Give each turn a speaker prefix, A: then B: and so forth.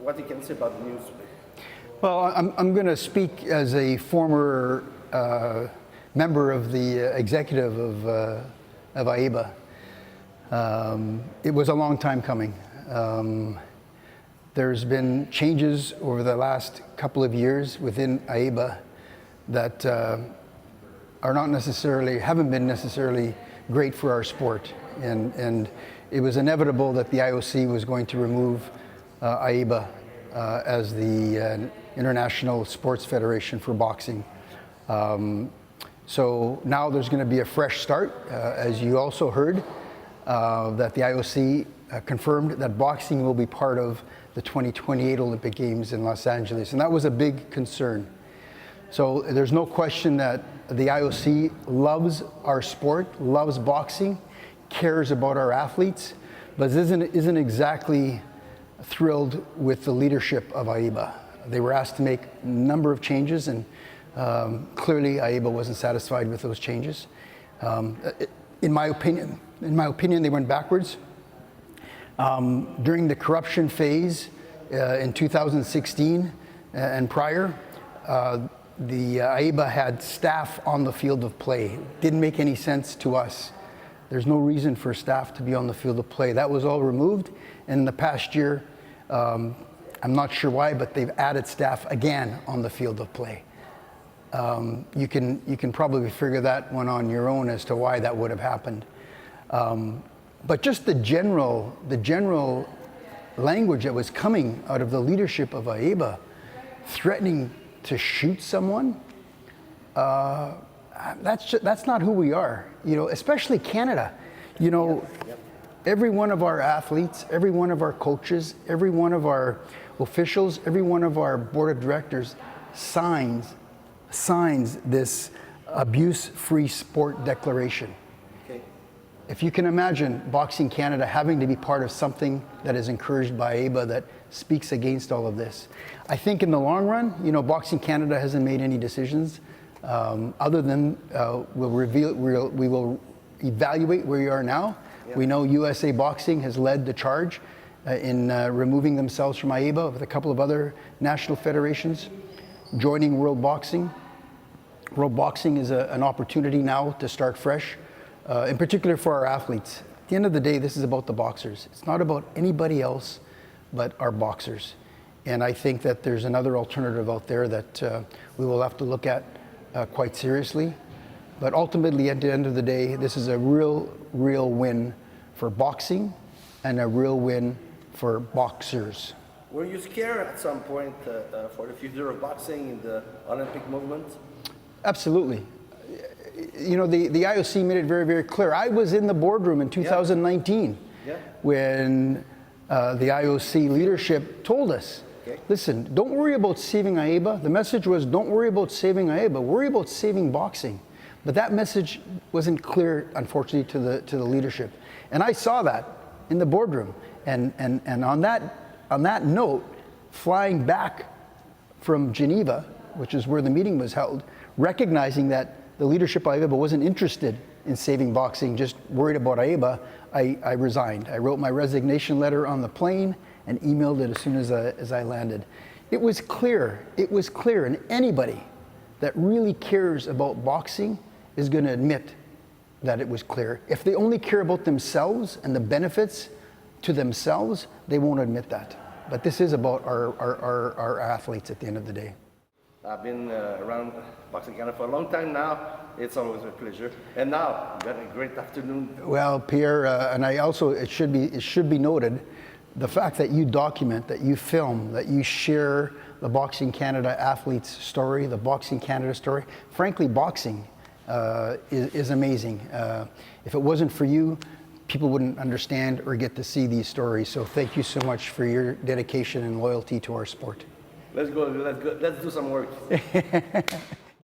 A: what you can say about the news today?
B: Well, I'm going to speak as a former member of the executive of AIBA. It was a long time coming. There's been changes over the last couple of years within AIBA that haven't been necessarily great for our sport, and it was inevitable that the IOC was going to remove AIBA as the International Sports Federation for boxing. So now there's going to be a fresh start. As you also heard, that the IOC confirmed that boxing will be part of the 2028 Olympic Games in Los Angeles, and that was a big concern. So there's no question that the IOC loves our sport, loves boxing, cares about our athletes, but isn't exactly thrilled with the leadership of AIBA. They were asked to make a number of changes, and clearly AIBA wasn't satisfied with those changes. In my opinion, they went backwards. During the corruption phase in 2016 and prior, the AIBA had staff on the field of play. Didn't make any sense to us. There's no reason for staff to be on the field of play. That was all removed, and in the past year, I'm not sure why, but they've added staff again on the field of play. You can probably figure that one on your own as to why that would have happened. But just the general language that was coming out of the leadership of AIBA, threatening to shoot someone, that's not who we are. You know, especially Canada. You know, every one of our athletes, every one of our coaches, every one of our officials, every one of our board of directors signs this abuse-free sport declaration.
A: Okay.
B: If you can imagine Boxing Canada having to be part of something that is encouraged by AIBA that speaks against all of this. I think in the long run, you know, Boxing Canada hasn't made any decisions other than we will evaluate where we are now. Yeah. We know USA Boxing has led the charge in removing themselves from AIBA with a couple of other national federations, joining World Boxing. World Boxing is an opportunity now to start fresh, in particular for our athletes. At the end of the day, this is about the boxers. It's not about anybody else but our boxers. And I think that there's another alternative out there that we will have to look at quite seriously. But ultimately, at the end of the day, this is a real win for boxing and a real win for boxers.
A: Were you scared at some point for the future of boxing in the Olympic movement?
B: Absolutely. You know, the IOC made it very, very clear. I was in the boardroom in 2019 when the IOC leadership told us, listen, don't worry about saving AIBA. The message was, don't worry about saving AIBA, worry about saving boxing. But that message wasn't clear, unfortunately, to the leadership. And I saw that in the boardroom. And on that note, flying back from Geneva, which is where the meeting was held, recognizing that the leadership of AIBA wasn't interested in saving boxing, just worried about AIBA, I resigned. I wrote my resignation letter on the plane and emailed it as soon as I landed. It was clear, and anybody that really cares about boxing is going to admit that it was clear. If they only care about themselves and the benefits to themselves, they won't admit that. But this is about our athletes at the end of the day.
A: I've been around Boxing Canada for a long time now. It's always a pleasure. And now, you've got a great afternoon.
B: Well, Pierre, and I also, it should be noted, the fact that you document, that you film, that you share the Boxing Canada athletes' story, the Boxing Canada story. Frankly, boxing is amazing. If it wasn't for you, people wouldn't understand or get to see these stories. So thank you so much for your dedication and loyalty to our sport.
A: Let's go. Let's do some work.